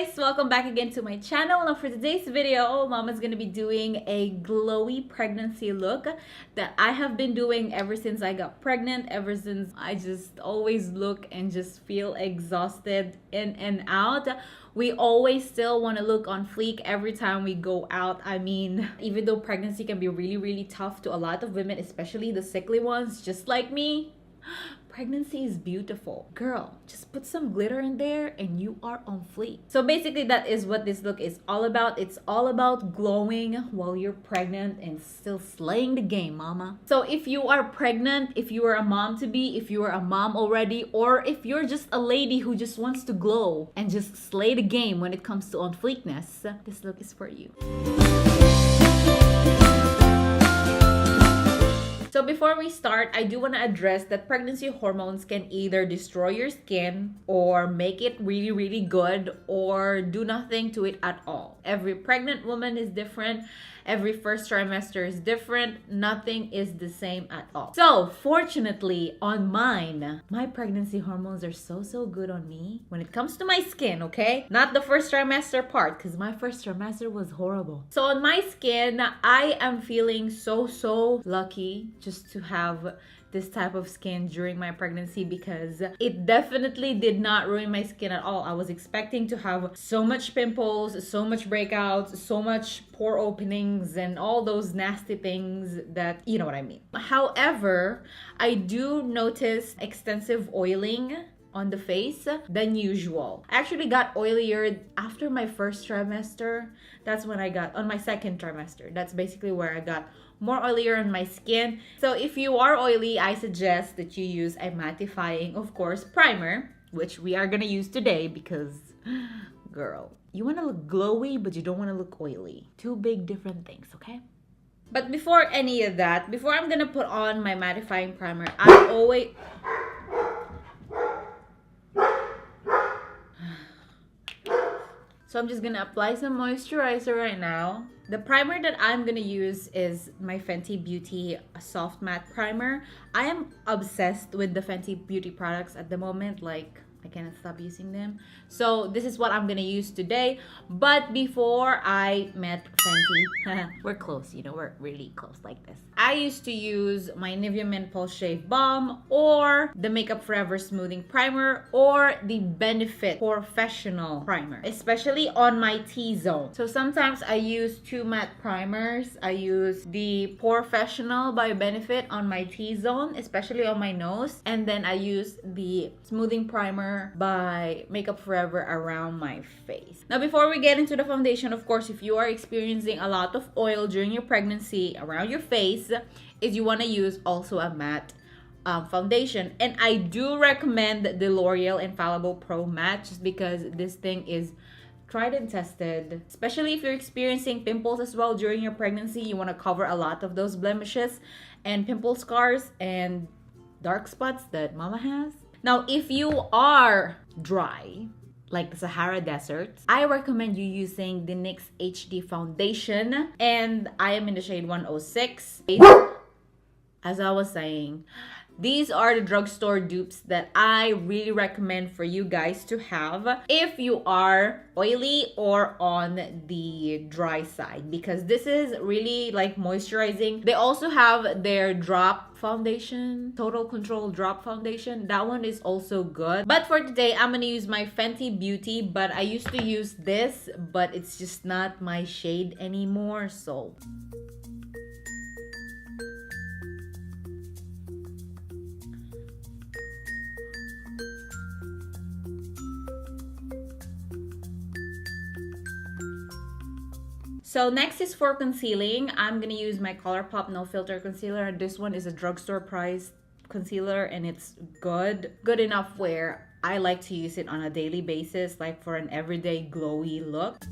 guys, welcome back again to my channel. Now for today's video, Mama's gonna be doing a glowy pregnancy look that I have been doing ever since I got pregnant, ever since I just always look and just feel exhausted in and out. We always still want to look on fleek every time we go out. I mean, even though pregnancy can be really tough to a lot of women, especially the sickly ones just like me, pregnancy is beautiful. Girl, just put some glitter in there and you are on fleek. So basically that is what this look is all about. It's all about glowing while you're pregnant and still slaying the game, mama. So if you are pregnant, if you are a mom to be, if you are a mom already, or if you're just a lady who just wants to glow and just slay the game when it comes to on fleekness, this look is for you. So before we start, I do want to address that pregnancy hormones can either destroy your skin or make it really good or do nothing to it at all. Every pregnant woman is different. Every first trimester is different. Nothing is the same at all. So fortunately on mine, my pregnancy hormones are so good on me when it comes to my skin, okay? Not the first trimester part, because my first trimester was horrible. So on my skin, I am feeling so lucky just to have this type of skin during my pregnancy, because it definitely did not ruin my skin at all. I was expecting to have so much pimples, so much breakouts, so much pore openings, and all those nasty things that, you know what I mean. However, I do notice extensive oiling on the face than usual. I actually got oilier after my first trimester. That's when I got on my second trimester. That's basically where I got more oilier on my skin. So if you are oily, I suggest that you use a mattifying, of course, primer, which we are gonna use today because, girl, you wanna look glowy, but you don't wanna look oily. Two big different things, okay? But before any of that, before I'm gonna put on my mattifying primer, I always... So I'm just gonna apply some moisturizer right now. The primer that I'm gonna use is my Fenty Beauty Soft Matte Primer. I am obsessed with the Fenty Beauty products at the moment. Like, I cannot stop using them. So this is what I'm gonna use today. But before I met Fenty, we're close, you know, we're really close like this. I used to use my Nivea Men Pulse Shave Balm or the Makeup Forever Smoothing Primer or the Benefit Professional Primer, especially on my T-zone. So sometimes I use two matte primers. I use the Professional by Benefit on my T-zone, especially on my nose. And then I use the Smoothing Primer by Makeup Forever around my face. Now before we get into the foundation, of course, if you are experiencing a lot of oil during your pregnancy around your face, is you want to use also a matte foundation. And I do recommend the L'Oreal Infallible Pro Matte just because this thing is tried and tested, especially if you're experiencing pimples as well during your pregnancy. You want to cover a lot of those blemishes and pimple scars and dark spots that mama has. Now, if you are dry, like the Sahara Desert, I recommend you using the NYX HD Foundation. And I am in the shade 106. As I was saying, these are the drugstore dupes that I really recommend for you guys to have if you are oily or on the dry side, because this is really like moisturizing. They also have their drop foundation, Total Control Drop Foundation. That one is also good. But for today, I'm gonna use my Fenty Beauty, but I used to use this, but it's just not my shade anymore, so... So next is for concealing. I'm gonna use my Colourpop No Filter Concealer. This one is a drugstore price concealer and it's good enough where I like to use it on a daily basis, like for an everyday glowy look.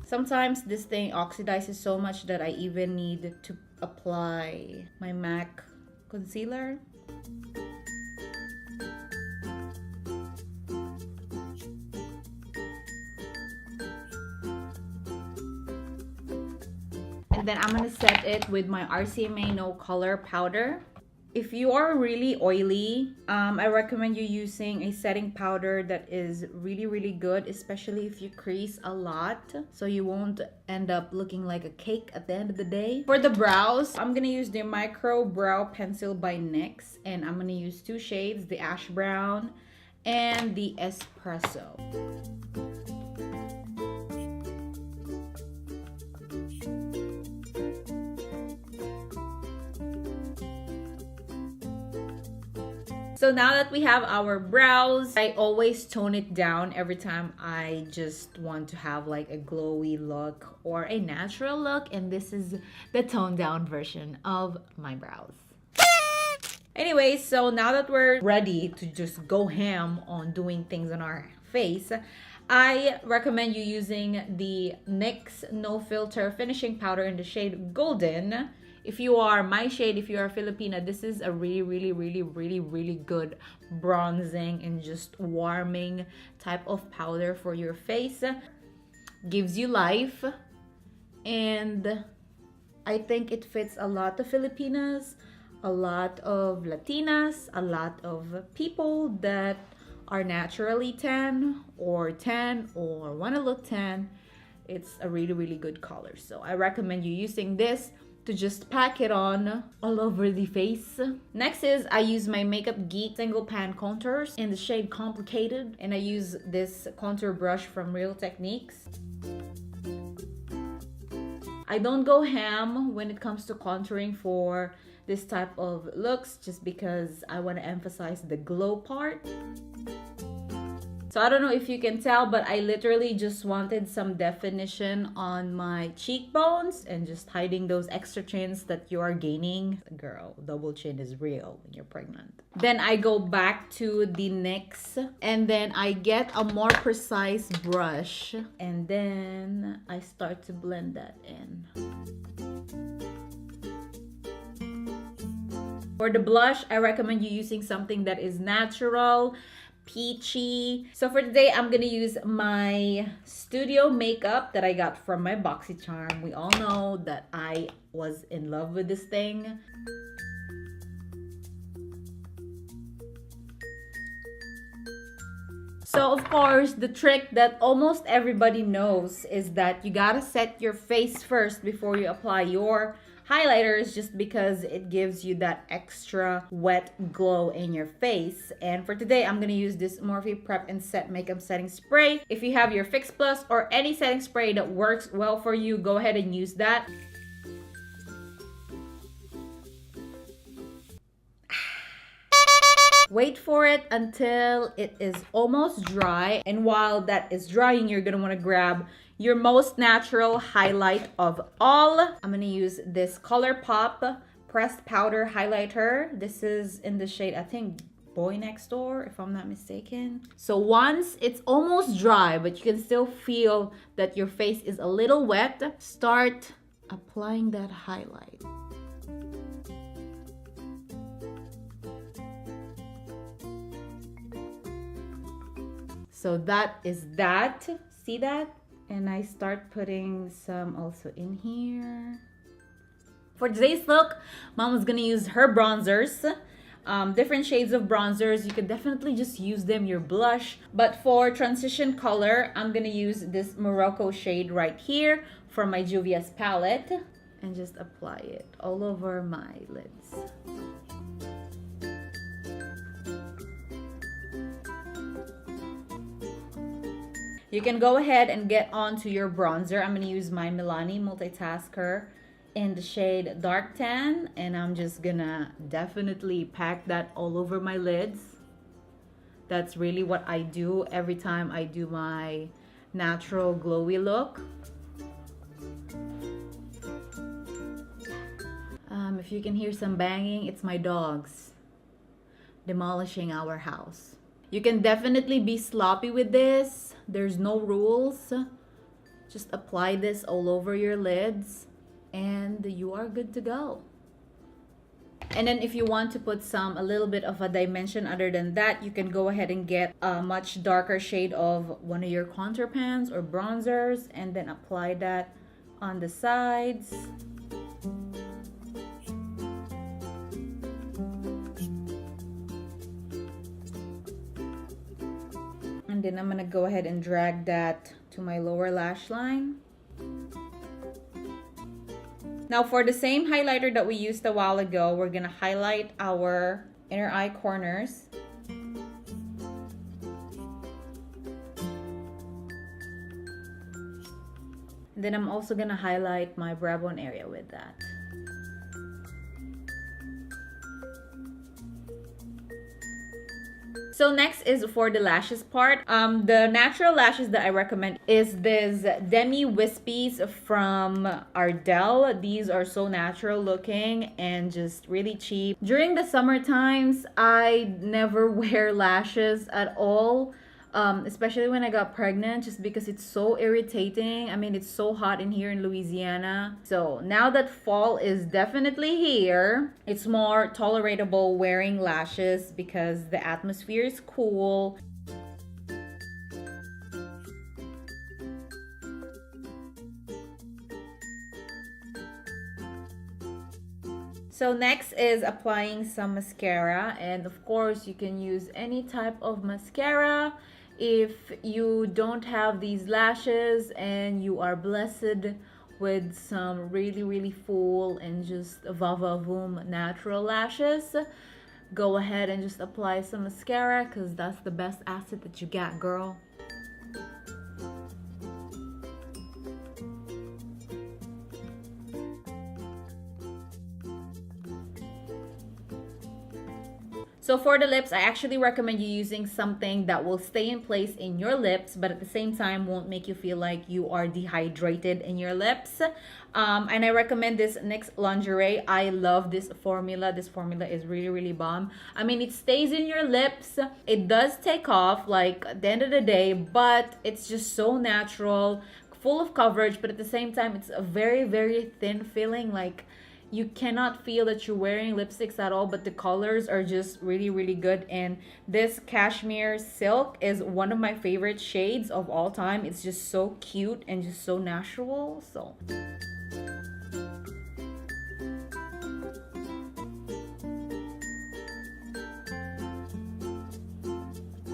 Sometimes this thing oxidizes so much that I even need to apply my MAC concealer. And then I'm gonna set it with my Rcma No Color Powder. If you are really oily, I recommend you using a setting powder that is really good, especially if you crease a lot, so you won't end up looking like a cake at the end of the day. For the brows, I'm gonna use the Micro Brow Pencil by NYX, and I'm gonna use two shades, the Ash Brown and the Espresso. So now that we have our brows, I always tone it down every time I just want to have like a glowy look or a natural look. And this is the toned down version of my brows. Anyway, so now that we're ready to just go ham on doing things on our face, I recommend you using the NYX No Filter Finishing Powder in the shade Golden. If you are my shade, if you are Filipina, this is a really good bronzing and just warming type of powder for your face. Gives you life, and I think it fits a lot of Filipinas, a lot of Latinas, a lot of people that are naturally tan or want to look tan. It's a really good color, so I recommend you using this to just pack it on all over the face. Next is I use my Makeup Geek single pan contours in the shade Complicated, and I use this contour brush from Real Techniques. I don't go ham when it comes to contouring for this type of looks, just because I want to emphasize the glow part. So I don't know if you can tell, but I literally just wanted some definition on my cheekbones and just hiding those extra chins that you are gaining. Girl, double chin is real when you're pregnant. Then I go back to the NYX, and then I get a more precise brush, and then I start to blend that in. For the blush, I recommend you using something that is natural, peachy. So for today, I'm gonna use my studio makeup that I got from my BoxyCharm. We all know that I was in love with this thing. So of course, the trick that almost everybody knows is that you gotta set your face first before you apply your highlighters, just because it gives you that extra wet glow in your face. And for today, I'm gonna use this Morphe Prep and Set Makeup Setting Spray. If you have your Fix Plus or any setting spray that works well for you, go ahead and use that. Wait for it until it is almost dry, and while that is drying, you're gonna want to grab your most natural highlight of all. I'm gonna use this Colourpop pressed powder highlighter. This is in the shade, I think, Boy Next Door, if I'm not mistaken. So once it's almost dry, but you can still feel that your face is a little wet, start applying that highlight. So that is that. See that? And I start putting some also in here. For today's look, Mom was gonna use her bronzers. Different shades of bronzers. You could definitely just use them, your blush. But for transition color, I'm gonna use this Morocco shade right here from my Juvia's palette. And just apply it all over my lids. You can go ahead and get onto your bronzer. I'm going to use my Milani Multitasker in the shade Dark Tan. And I'm just going to definitely pack that all over my lids. That's really what I do every time I do my natural glowy look. If you can hear some banging, it's my dogs demolishing our house. You can definitely be sloppy with this. There's no rules. Just apply this all over your lids and you are good to go. And then if you want to put a little bit of a dimension other than that, you can go ahead and get a much darker shade of one of your contour pans or bronzers and then apply that on the sides. And then I'm gonna go ahead and drag that to my lower lash line. Now for the same highlighter that we used a while ago, we're gonna highlight our inner eye corners. And then I'm also gonna highlight my brow bone area with that. So next is for the lashes part. The natural lashes that I recommend is this Demi Wispies from Ardell. These are so natural looking and just really cheap. During the summer times, I never wear lashes at all. Especially when I got pregnant, just because it's so irritating. I mean, it's so hot in here in Louisiana. So now that fall is definitely here, it's more tolerable wearing lashes because the atmosphere is cool. So next is applying some mascara, and of course you can use any type of mascara. If you don't have these lashes and you are blessed with some really full and just va-va-voom natural lashes, go ahead and just apply some mascara because that's the best asset that you got, girl. So for the lips, I actually recommend you using something that will stay in place in your lips, but at the same time won't make you feel like you are dehydrated in your lips. And I recommend this NYX Lingerie. I love this formula. This formula is really bomb. I mean, it stays in your lips. It does take off like at the end of the day, but it's just so natural, full of coverage, but at the same time, it's a very thin feeling. Like, you cannot feel that you're wearing lipsticks at all, but the colors are just really good. And this Cashmere Silk is one of my favorite shades of all time. It's just so cute and just so natural. So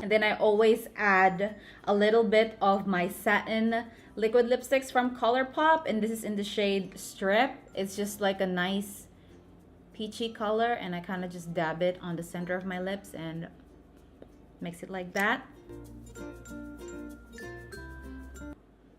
and then I always add a little bit of my satin liquid lipsticks from Colourpop, and this is in the shade Strip. It's just like a nice peachy color, and I kind of just dab it on the center of my lips and mix it like that.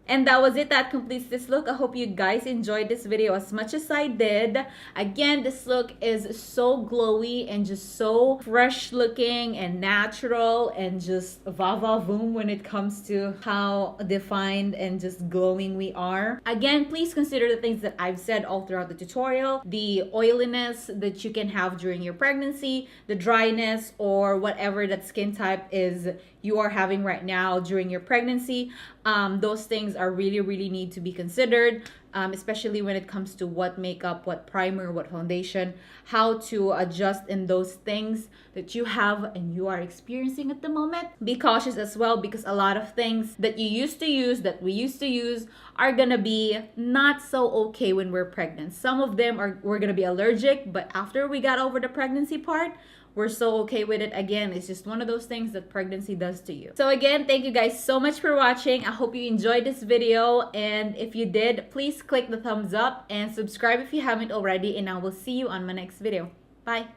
And that was it. That completes this look. I hope you guys enjoyed this video as much as I did. Again, this look is so glowy and just so fresh looking and natural and just va-va-voom when it comes to how defined and just glowing we are. Again, please consider the things that I've said all throughout the tutorial. The oiliness that you can have during your pregnancy, the dryness, or whatever that skin type is you are having right now during your pregnancy. Those things are really need to be considered, especially when it comes to what makeup, what primer, what foundation, how to adjust in those things that you have and you are experiencing at the moment. Be cautious as well, because a lot of things that you used to use, that we used to use, are gonna be not so okay when we're pregnant. Some of them we're gonna be allergic, but after we got over the pregnancy part, we're so okay with it. Again, it's just one of those things that pregnancy does to you. So again, thank you guys so much for watching. I hope you enjoyed this video, and if you did, please click the thumbs up and subscribe if you haven't already, and I will see you on my next video. Bye.